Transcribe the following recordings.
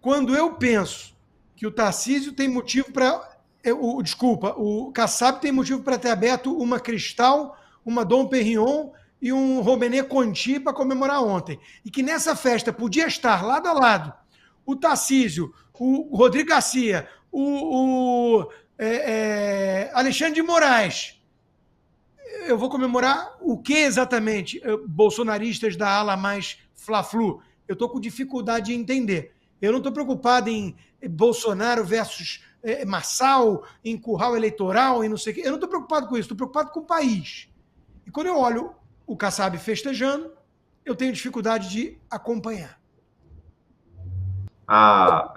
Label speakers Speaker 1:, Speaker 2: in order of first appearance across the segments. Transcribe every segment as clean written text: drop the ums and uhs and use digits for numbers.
Speaker 1: quando eu penso que o Tarcísio tem motivo para... o Kassab tem motivo para ter aberto uma Cristal, uma Dom Perignon e um Robinet Conti para comemorar ontem. E que nessa festa podia estar lado a lado o Tarcísio, o Rodrigo Garcia, Alexandre de Moraes. Eu vou comemorar o que exatamente? Bolsonaristas da ala mais Fla-Flu. Eu estou com dificuldade de entender. Eu não estou preocupado em Bolsonaro versus Marçal, em curral eleitoral, e não sei o quê. Eu não estou preocupado com isso, estou preocupado com o país. E quando eu olho o Kassab festejando, eu tenho dificuldade de acompanhar.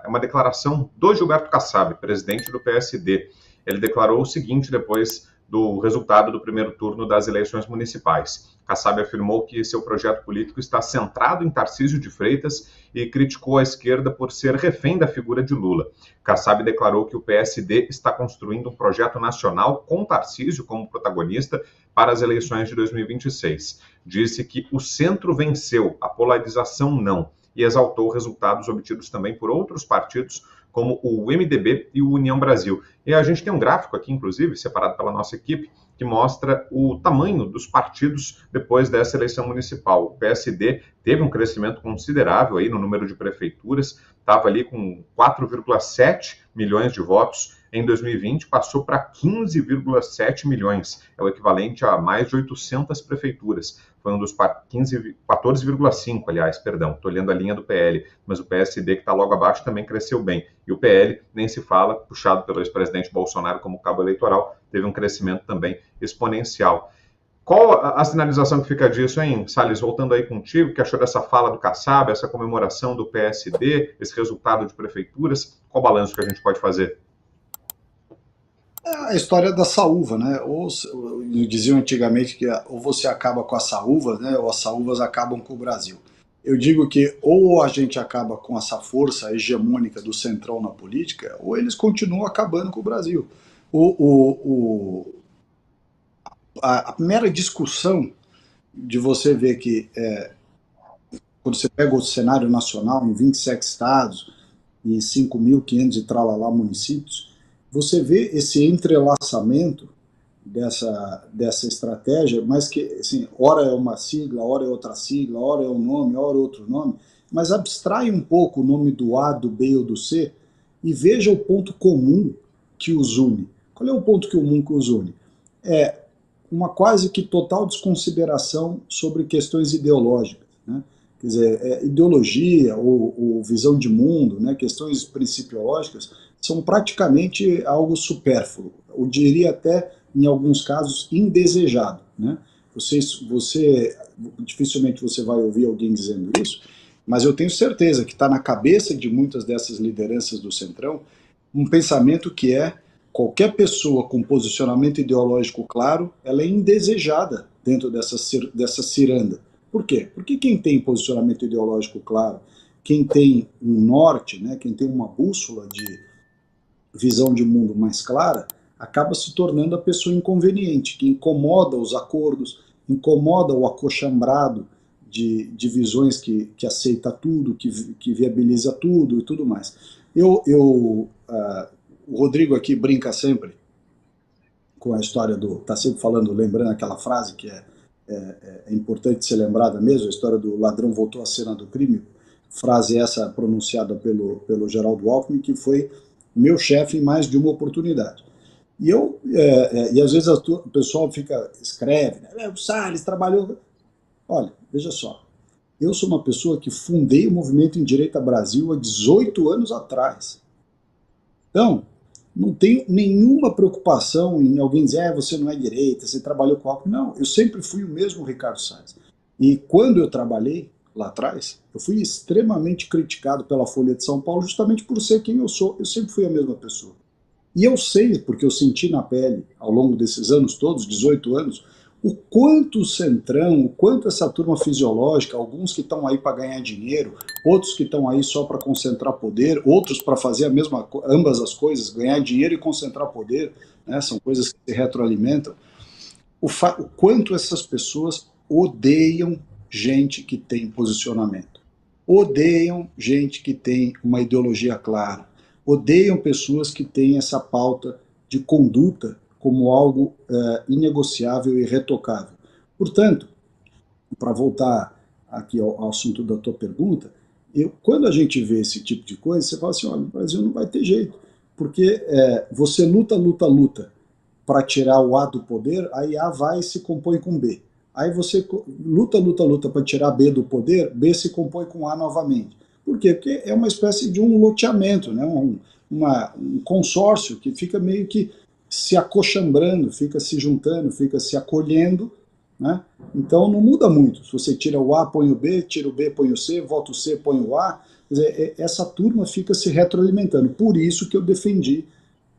Speaker 2: É uma declaração do Gilberto Kassab, presidente do PSD. Ele declarou o seguinte depois do resultado do primeiro turno das eleições municipais. Kassab afirmou que seu projeto político está centrado em Tarcísio de Freitas e criticou a esquerda por ser refém da figura de Lula. Kassab declarou que o PSD está construindo um projeto nacional com Tarcísio como protagonista para as eleições de 2026. Disse que o centro venceu, a polarização não, e exaltou resultados obtidos também por outros partidos, como o MDB e o União Brasil. E a gente tem um gráfico aqui, inclusive, separado pela nossa equipe, que mostra o tamanho dos partidos depois dessa eleição municipal. O PSD teve um crescimento considerável aí no número de prefeituras, estava ali com 4,7 milhões de votos. Em 2020, passou para 15,7 milhões, é o equivalente a mais de 800 prefeituras. Foi um dos 14,5, aliás, perdão, estou olhando a linha do PL, mas o PSD, que está logo abaixo, também cresceu bem. E o PL, nem se fala, puxado pelo ex-presidente Bolsonaro como cabo eleitoral, teve um crescimento também exponencial. Qual a sinalização que fica disso, hein, Salles? Voltando aí contigo, que achou dessa fala do Kassab, essa comemoração do PSD, esse resultado de prefeituras? Qual o balanço que a gente pode fazer?
Speaker 3: A história da saúva, né? Ou diziam antigamente que ou você acaba com a saúva, né? Ou as saúvas acabam com o Brasil. Eu digo que ou a gente acaba com essa força hegemônica do centrão na política, ou eles continuam acabando com o Brasil. A mera discussão de você ver que quando você pega o cenário nacional em 27 estados e 5.500 e tralalá municípios, você vê esse entrelaçamento dessa estratégia, mas que, assim, ora é uma sigla, ora é outra sigla, ora é um nome, ora é outro nome, mas abstrai um pouco o nome do A, do B ou do C e veja o ponto comum que os une. Qual é o ponto comum que os une? É uma quase que total desconsideração sobre questões ideológicas, né? Quer dizer, ideologia ou visão de mundo, né, questões principiológicas, são praticamente algo supérfluo. Eu diria até, em alguns casos, indesejado, né? Dificilmente você vai ouvir alguém dizendo isso, mas eu tenho certeza que está na cabeça de muitas dessas lideranças do Centrão um pensamento que qualquer pessoa com posicionamento ideológico claro, ela é indesejada dentro dessa ciranda. Por quê? Porque quem tem posicionamento ideológico claro, quem tem um norte, né, quem tem uma bússola de visão de mundo mais clara, acaba se tornando a pessoa inconveniente, que incomoda os acordos, incomoda o acochambrado de visões que aceita tudo, que viabiliza tudo e tudo mais. O Rodrigo aqui brinca sempre com a história está sempre falando, lembrando aquela frase que é importante ser lembrada mesmo, a história do ladrão voltou à cena do crime, frase essa pronunciada pelo Geraldo Alckmin, que foi meu chefe em mais de uma oportunidade. E às vezes o pessoal escreve, né, o Salles trabalhou... Olha, veja só, eu sou uma pessoa que fundei o Movimento em Direita Brasil há 18 anos atrás. Então, não tenho nenhuma preocupação em alguém dizer você não é direita, você trabalhou com algo. Não, eu sempre fui o mesmo Ricardo Salles. E quando eu trabalhei lá atrás, eu fui extremamente criticado pela Folha de São Paulo justamente por ser quem eu sou. Eu sempre fui a mesma pessoa. E eu sei, porque eu senti na pele, ao longo desses anos todos, 18 anos, o quanto o Centrão, o quanto essa turma fisiológica, alguns que estão aí para ganhar dinheiro, outros que estão aí só para concentrar poder, outros para fazer ambas as coisas, ganhar dinheiro e concentrar poder, né, são coisas que se retroalimentam, o quanto essas pessoas odeiam gente que tem posicionamento. odeiam gente que tem uma ideologia clara, odeiam pessoas que têm essa pauta de conduta como algo inegociável e irretocável. Portanto, para voltar aqui ao assunto da tua pergunta, quando a gente vê esse tipo de coisa, você fala assim, olha, o Brasil não vai ter jeito, porque você luta para tirar o A do poder, aí A vai e se compõe com B. Aí você luta para tirar B do poder, B se compõe com A novamente. Por quê? Porque é uma espécie de um loteamento, né? um consórcio que fica meio que se acochambrando, fica se juntando, fica se acolhendo, né? Então não muda muito. Se você tira o A, põe o B, tira o B, põe o C, volta o C, põe o A. Quer dizer, essa turma fica se retroalimentando. Por isso que eu defendi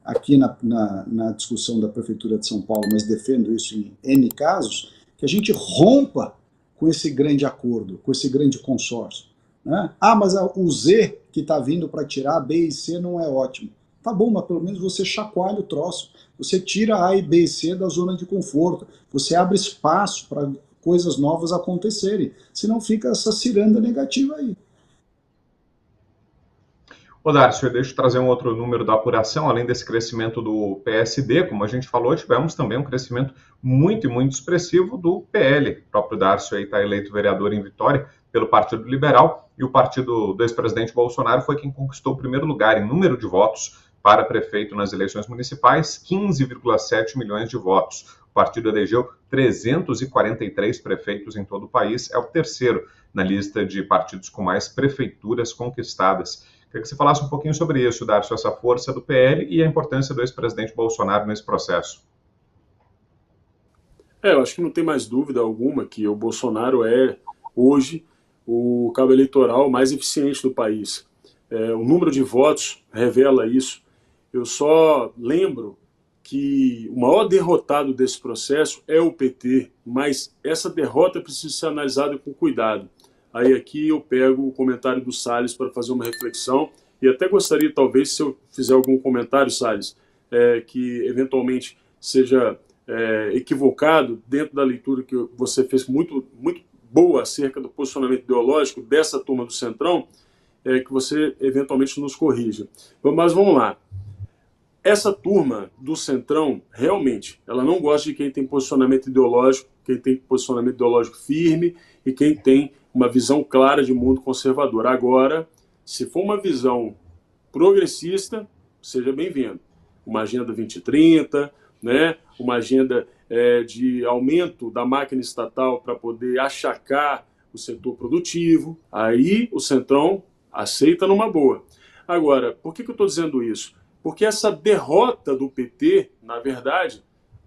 Speaker 3: aqui na discussão da Prefeitura de São Paulo, mas defendo isso em N casos, que a gente rompa com esse grande acordo, com esse grande consórcio. Né? Ah, mas o Z que está vindo para tirar B e C não é ótimo. Tá bom, mas pelo menos você chacoalha o troço. Você tira A e B e C da zona de conforto. Você abre espaço para coisas novas acontecerem. Senão fica essa ciranda negativa aí.
Speaker 2: Ô Darcio, deixa eu trazer um outro número da apuração. Além desse crescimento do PSD, como a gente falou, tivemos também um crescimento muito expressivo do PL. O próprio Darcio aí está eleito vereador em Vitória pelo Partido Liberal, e o partido do ex-presidente Bolsonaro foi quem conquistou o primeiro lugar em número de votos para prefeito nas eleições municipais, 15,7 milhões de votos. O partido elegeu 343 prefeitos em todo o país, é o terceiro na lista de partidos com mais prefeituras conquistadas. Queria que você falasse um pouquinho sobre isso, Darcio, essa força do PL e a importância do ex-presidente Bolsonaro nesse processo.
Speaker 4: Eu acho que não tem mais dúvida alguma que o Bolsonaro é, hoje, o cabo eleitoral mais eficiente do país. O número de votos revela isso. Eu só lembro que o maior derrotado desse processo é o PT, mas essa derrota precisa ser analisada com cuidado. Aí aqui eu pego o comentário do Salles para fazer uma reflexão, e até gostaria, talvez, se eu fizer algum comentário, Salles, que eventualmente seja equivocado dentro da leitura que você fez muito boa acerca do posicionamento ideológico dessa turma do Centrão, que você eventualmente nos corrija. Mas vamos lá. Essa turma do Centrão, realmente, ela não gosta de quem tem posicionamento ideológico, quem tem posicionamento ideológico firme e quem tem uma visão clara de mundo conservador. Agora, se for uma visão progressista, seja bem-vindo. Uma agenda 2030, né? Uma agenda de aumento da máquina estatal para poder achacar o setor produtivo. Aí o Centrão aceita numa boa. Agora, por que eu estou dizendo isso? Porque essa derrota do PT, na verdade,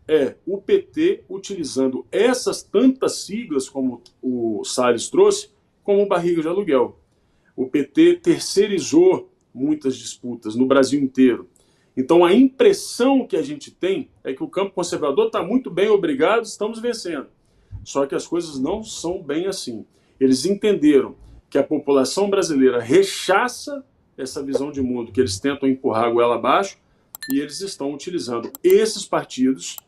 Speaker 4: é o PT utilizando essas tantas siglas, como o Salles trouxe, como barriga de aluguel. O PT terceirizou muitas disputas no Brasil inteiro. Então a impressão que a gente tem é que o campo conservador está muito bem, obrigado, estamos vencendo. Só que as coisas não são bem assim. Eles entenderam que a população brasileira rechaça essa visão de mundo que eles tentam empurrar a goela abaixo, e eles estão utilizando esses partidos,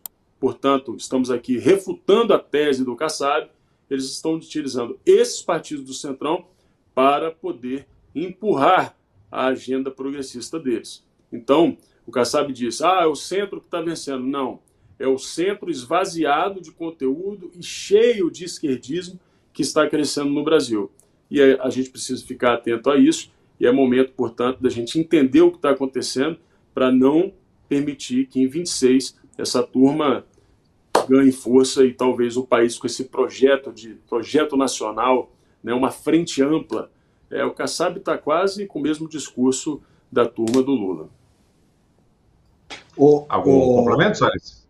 Speaker 4: portanto, estamos aqui refutando a tese do Kassab, eles estão utilizando esses partidos do Centrão para poder empurrar a agenda progressista deles. Então, o Kassab diz, é o centro que está vencendo. Não, é o centro esvaziado de conteúdo e cheio de esquerdismo que está crescendo no Brasil. E a gente precisa ficar atento a isso, e é momento, portanto, da gente entender o que está acontecendo para não permitir que em 26 essa turma ganhe força e talvez o país com esse projeto nacional, né, uma frente ampla. O Kassab está quase com o mesmo discurso da turma do Lula.
Speaker 2: Algum complemento, Salles?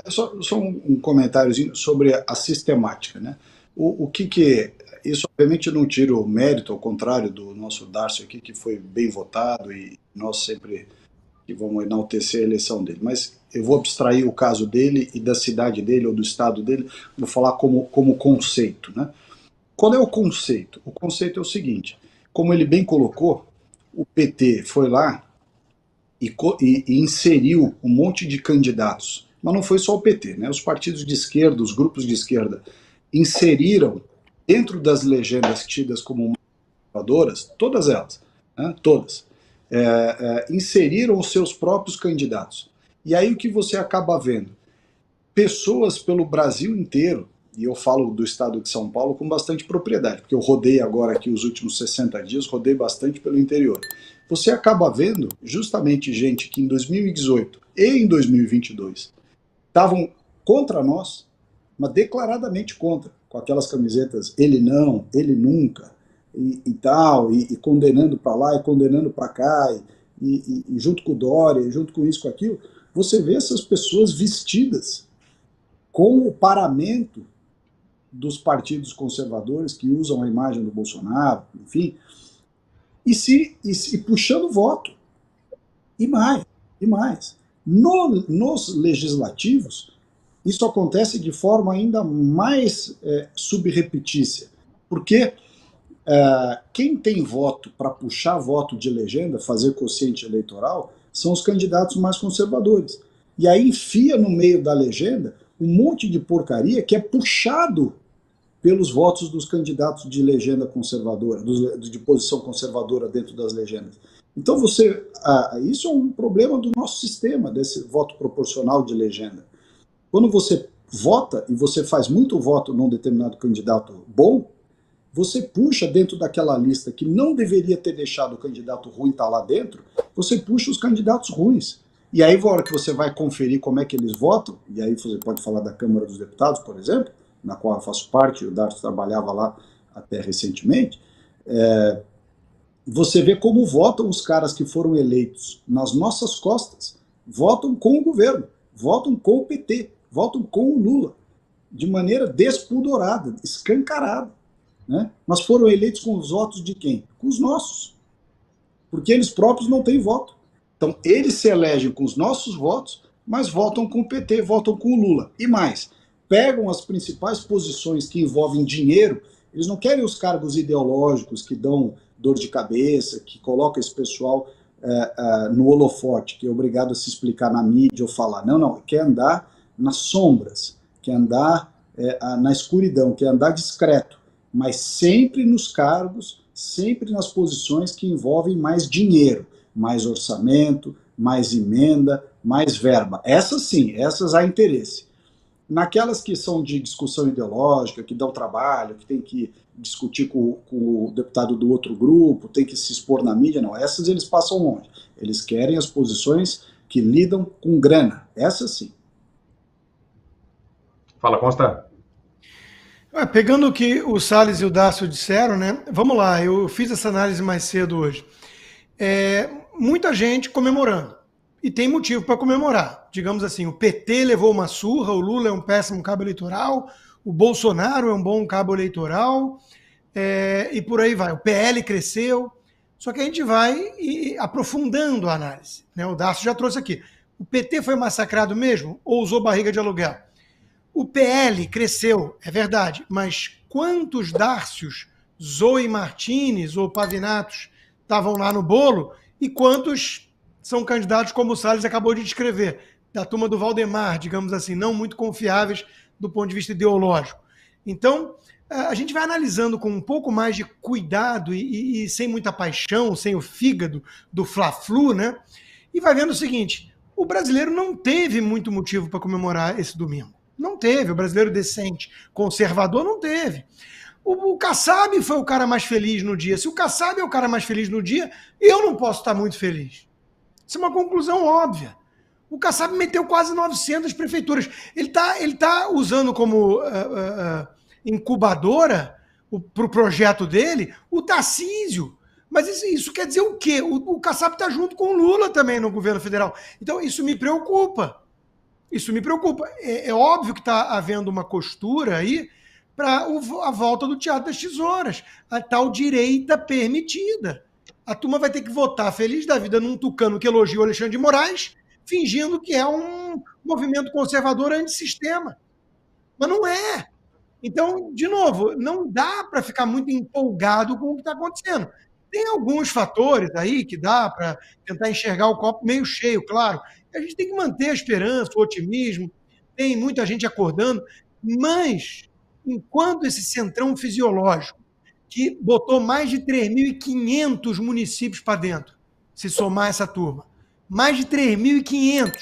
Speaker 3: Só um comentáriozinho sobre a sistemática, né? O que isso obviamente não tira o mérito, ao contrário do nosso Darcio aqui, que foi bem votado e nós sempre que vamos enaltecer a eleição dele, mas eu vou abstrair o caso dele e da cidade dele ou do estado dele, vou falar como conceito, né? Qual é o conceito? O conceito é o seguinte, como ele bem colocou, o PT foi lá e inseriu um monte de candidatos, mas não foi só o PT, né? Os partidos de esquerda, os grupos de esquerda, inseriram dentro das legendas tidas como conservadoras, todas elas, né, todas, inseriram os seus próprios candidatos. E aí o que você acaba vendo? Pessoas pelo Brasil inteiro, e eu falo do estado de São Paulo com bastante propriedade, porque eu rodei agora aqui os últimos 60 dias, rodei bastante pelo interior. Você acaba vendo justamente gente que em 2018 e em 2022 estavam contra nós, mas declaradamente contra, com aquelas camisetas ele não, ele nunca, e tal, e condenando para lá e condenando para cá, e junto com o Dória, e junto com isso, com aquilo, você vê essas pessoas vestidas com o paramento dos partidos conservadores que usam a imagem do Bolsonaro, enfim, e puxando voto. E mais, e mais. Nos legislativos, isso acontece de forma ainda mais subrepetícia, porque quem tem voto para puxar voto de legenda, fazer quociente eleitoral, são os candidatos mais conservadores. E aí enfia no meio da legenda um monte de porcaria que é puxado pelos votos dos candidatos de legenda conservadora, de posição conservadora dentro das legendas. Então isso é um problema do nosso sistema, desse voto proporcional de legenda. Quando você vota e você faz muito voto num determinado candidato bom, você puxa dentro daquela lista que não deveria ter deixado o candidato ruim estar lá dentro, você puxa os candidatos ruins. E aí, na hora que você vai conferir como é que eles votam, e aí você pode falar da Câmara dos Deputados, por exemplo, na qual eu faço parte, o Darcio trabalhava lá até recentemente, você vê como votam os caras que foram eleitos nas nossas costas, votam com o governo, votam com o PT, votam com o Lula, de maneira despudorada, escancarada. Né? Mas foram eleitos com os votos de quem? Com os nossos. Porque eles próprios não têm voto. Então, eles se elegem com os nossos votos, mas votam com o PT, votam com o Lula. E mais, pegam as principais posições que envolvem dinheiro, eles não querem os cargos ideológicos que dão dor de cabeça, que colocam esse pessoal no holofote, que é obrigado a se explicar na mídia ou falar. Não, quer andar nas sombras, quer andar na escuridão, quer andar discreto, mas sempre nos cargos, sempre nas posições que envolvem mais dinheiro, mais orçamento, mais emenda, mais verba. Essas sim, essas há interesse. Naquelas que são de discussão ideológica, que dão trabalho, que tem que discutir com o deputado do outro grupo, tem que se expor na mídia, não, essas eles passam longe. Eles querem as posições que lidam com grana, essas sim.
Speaker 2: Fala, Consta.
Speaker 1: Pegando o que o Salles e o Dácio disseram, né? Vamos lá, eu fiz essa análise mais cedo hoje. Muita gente comemorando. E tem motivo para comemorar. Digamos assim, o PT levou uma surra, o Lula é um péssimo cabo eleitoral, o Bolsonaro é um bom cabo eleitoral, e por aí vai. O PL cresceu. Só que a gente vai aprofundando a análise. Né? O Dácio já trouxe aqui. O PT foi massacrado mesmo ou usou barriga de aluguel? O PL cresceu, é verdade, mas quantos Dárcios, Zoe Martins ou Pavinatos estavam lá no bolo e quantos são candidatos como o Salles acabou de descrever, da turma do Valdemar, digamos assim, não muito confiáveis do ponto de vista ideológico. Então, a gente vai analisando com um pouco mais de cuidado e sem muita paixão, sem o fígado do Fla-Flu, né? E vai vendo o seguinte, o brasileiro não teve muito motivo para comemorar esse domingo. Não teve, o brasileiro decente, conservador, não teve. O Kassab foi o cara mais feliz no dia. Se o Kassab é o cara mais feliz no dia, eu não posso estar muito feliz. Isso é uma conclusão óbvia. O Kassab meteu quase 900 prefeituras. Ele tá usando como incubadora para o projeto dele o Tarcísio. Mas isso quer dizer o quê? O Kassab está junto com o Lula também no governo federal. Então isso me preocupa. Isso me preocupa. É óbvio que está havendo uma costura aí para a volta do Teatro das Tesouras, a tal direita permitida. A turma vai ter que votar feliz da vida num tucano que elogia o Alexandre de Moraes, fingindo que é um movimento conservador antissistema. Mas não é. Então, de novo, não dá para ficar muito empolgado com o que está acontecendo. Tem alguns fatores aí que dá para tentar enxergar o copo meio cheio, claro. A gente tem que manter a esperança, o otimismo, tem muita gente acordando, mas enquanto esse centrão fisiológico que botou mais de 3.500 municípios para dentro, se somar essa turma. Mais de 3.500.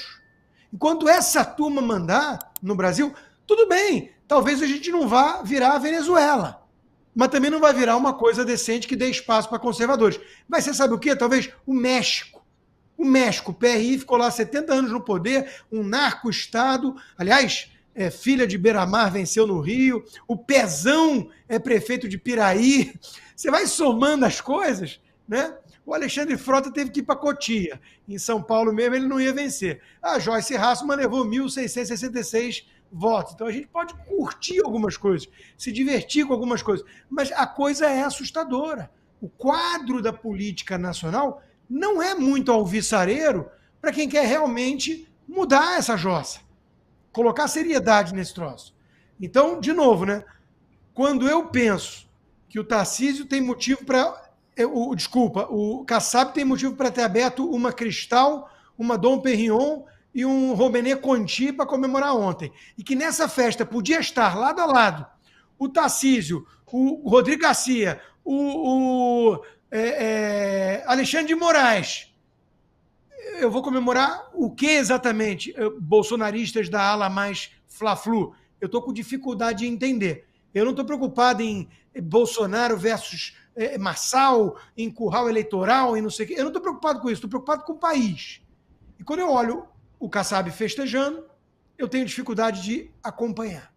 Speaker 1: Enquanto essa turma mandar no Brasil, tudo bem, talvez a gente não vá virar a Venezuela, mas também não vai virar uma coisa decente que dê espaço para conservadores. Vai ser, sabe o quê? Talvez o México. O México, o PRI ficou lá 70 anos no poder, um narco-estado, aliás, filha de Beira-Mar venceu no Rio, o Pezão é prefeito de Piraí. Você vai somando as coisas, né? O Alexandre Frota teve que ir para Cotia. Em São Paulo mesmo ele não ia vencer. A Joyce Hasselmann levou 1.666 votos. Então a gente pode curtir algumas coisas, se divertir com algumas coisas, mas a coisa é assustadora. O quadro da política nacional não é muito alvissareiro para quem quer realmente mudar essa jossa, colocar seriedade nesse troço. Então, de novo, né? Quando eu penso que o Tarcísio tem motivo para... o Kassab tem motivo para ter aberto uma Cristal, uma Dom Perignon e um Robinet Conti para comemorar ontem. E que nessa festa podia estar lado a lado o Tarcísio, o Rodrigo Garcia, o Alexandre de Moraes. Eu vou comemorar o que exatamente? Bolsonaristas da ala mais Fla-Flu. Eu estou com dificuldade de entender. Eu não estou preocupado em Bolsonaro versus Marçal, em curral eleitoral, e não sei o quê. Eu não estou preocupado com isso, estou preocupado com o país. E quando eu olho o Kassab festejando, eu tenho dificuldade de acompanhar.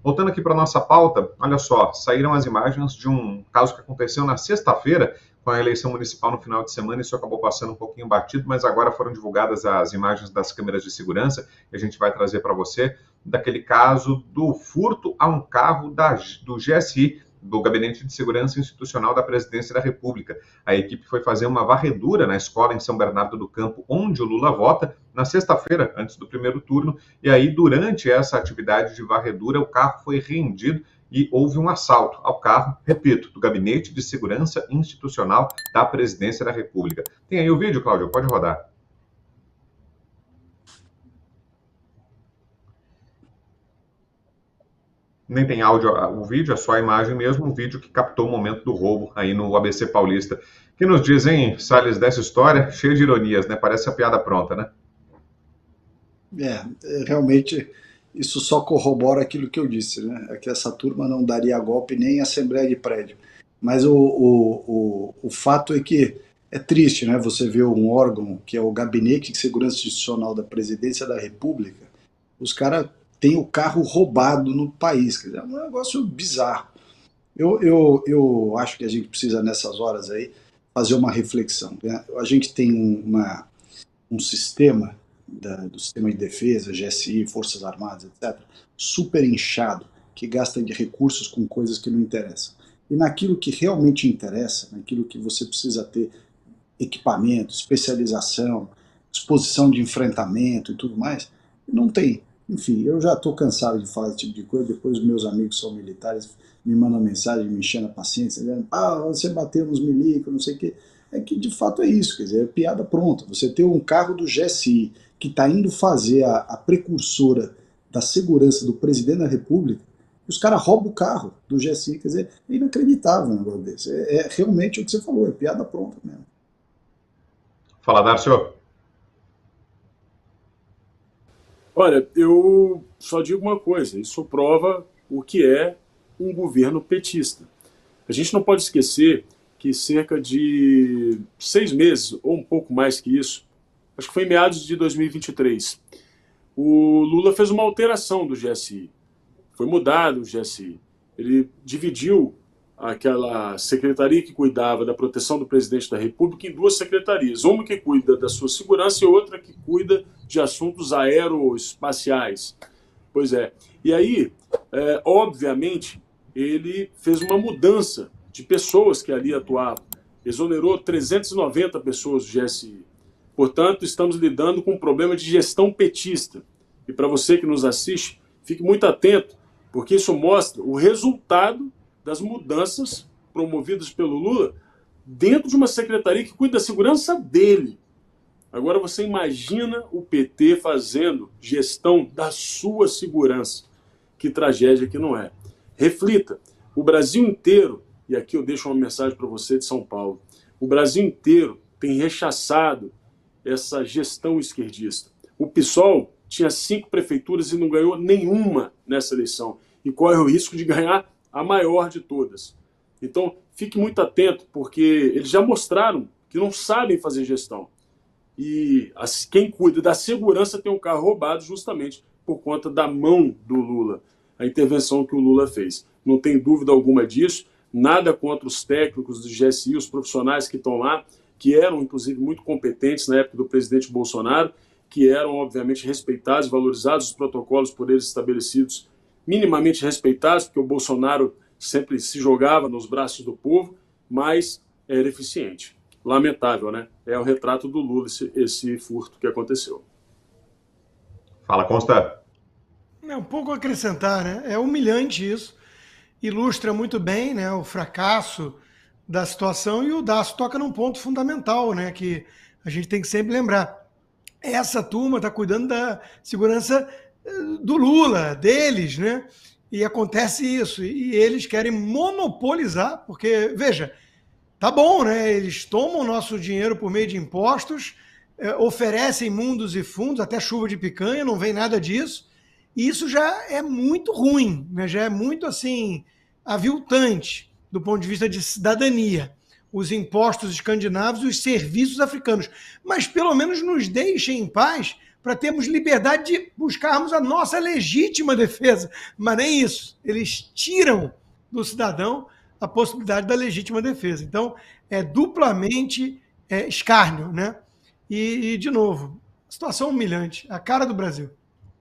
Speaker 2: Voltando aqui para a nossa pauta, olha só, saíram as imagens de um caso que aconteceu na sexta-feira, com a eleição municipal no final de semana. Isso acabou passando um pouquinho batido, mas agora foram divulgadas as imagens das câmeras de segurança, e a gente vai trazer para você, daquele caso do furto a um carro do GSI, do Gabinete de Segurança Institucional da Presidência da República. A equipe foi fazer uma varredura na escola em São Bernardo do Campo, onde o Lula vota, na sexta-feira, antes do primeiro turno, e aí, durante essa atividade de varredura, o carro foi reendido e houve um assalto ao carro, repito, do Gabinete de Segurança Institucional da Presidência da República. Tem aí o vídeo, Cláudio? Pode rodar. Nem tem áudio o vídeo, é só a imagem mesmo, um vídeo que captou o momento do roubo aí no ABC Paulista. O que nos dizem, Salles, dessa história? Cheia de ironias, né? Parece a piada pronta, né?
Speaker 3: Realmente, isso só corrobora aquilo que eu disse, né? É que essa turma não daria golpe nem em assembleia de prédio. Mas o fato é que é triste, né? Você vê um órgão que é o Gabinete de Segurança Institucional da Presidência da República, os caras têm o carro roubado no país. Quer dizer, é um negócio bizarro. Eu acho que a gente precisa, nessas horas aí, fazer uma reflexão, né? A gente tem um sistema do sistema de defesa, GSI, Forças Armadas, etc., super inchado, que gasta de recursos com coisas que não interessam. E naquilo que realmente interessa, naquilo que você precisa ter equipamento, especialização, disposição de enfrentamento e tudo mais, não tem. Enfim, eu já estou cansado de falar esse tipo de coisa, depois os meus amigos são militares me mandam mensagem, me enchendo a paciência, dizendo, você bateu nos milicos, não sei o quê. É que de fato é isso, quer dizer, é piada pronta. Você tem um carro do GSI que está indo fazer a precursora da segurança do presidente da República, e os caras roubam o carro do GSI, quer dizer, é inacreditável um negócio desse. É realmente o que você falou, é piada pronta mesmo.
Speaker 2: Fala, Darcio.
Speaker 4: Olha, eu só digo uma coisa, isso prova o que é um governo petista. A gente não pode esquecer que cerca de 6 meses, ou um pouco mais que isso, acho que foi em meados de 2023, o Lula fez uma alteração do GSI. Foi mudado o GSI. Ele dividiu aquela secretaria que cuidava da proteção do presidente da República em 2 secretarias. Uma que cuida da sua segurança e outra que cuida de assuntos aeroespaciais. Pois é. E aí, obviamente, ele fez uma mudança de pessoas que ali atuavam. Exonerou 390 pessoas do GSI. Portanto, estamos lidando com um problema de gestão petista. E para você que nos assiste, fique muito atento, porque isso mostra o resultado das mudanças promovidas pelo Lula dentro de uma secretaria que cuida da segurança dele. Agora você imagina o PT fazendo gestão da sua segurança. Que tragédia que não é. Reflita, O Brasil inteiro, e aqui eu deixo uma mensagem para você de São Paulo, o Brasil inteiro tem rechaçado essa gestão esquerdista. O PSOL tinha 5 prefeituras e não ganhou nenhuma nessa eleição, e corre o risco de ganhar a maior de todas. Então, fique muito atento, porque eles já mostraram que não sabem fazer gestão. E quem cuida da segurança tem um carro roubado justamente por conta da mão do Lula, a intervenção que o Lula fez. Não tem dúvida alguma disso, nada contra os técnicos do GSI, os profissionais que estão lá, que eram, inclusive, muito competentes na época do presidente Bolsonaro, que eram, obviamente, respeitados, valorizados, os protocolos por eles estabelecidos, minimamente respeitados, porque o Bolsonaro sempre se jogava nos braços do povo, mas era eficiente. Lamentável, né? É o retrato do Lula, esse furto que aconteceu.
Speaker 2: Fala, Consta.
Speaker 1: É um pouco a acrescentar, né? É humilhante isso. Ilustra muito bem, né, o fracasso da situação, e o Daço toca num ponto fundamental, né, que a gente tem que sempre lembrar. Essa turma está cuidando da segurança do Lula, deles, né? E acontece isso. E eles querem monopolizar, porque, veja, tá bom, né? Eles tomam o nosso dinheiro por meio de impostos, oferecem mundos e fundos, até chuva de picanha, não vem nada disso. E isso já é muito ruim, né? Já é muito, assim, aviltante do ponto de vista de cidadania. Os impostos escandinavos e os serviços africanos. Mas pelo menos nos deixem em paz para termos liberdade de buscarmos a nossa legítima defesa. Mas nem isso. Eles tiram do cidadão a possibilidade da legítima defesa. Então, é duplamente escárnio, né? E, de novo, situação humilhante, a cara do Brasil.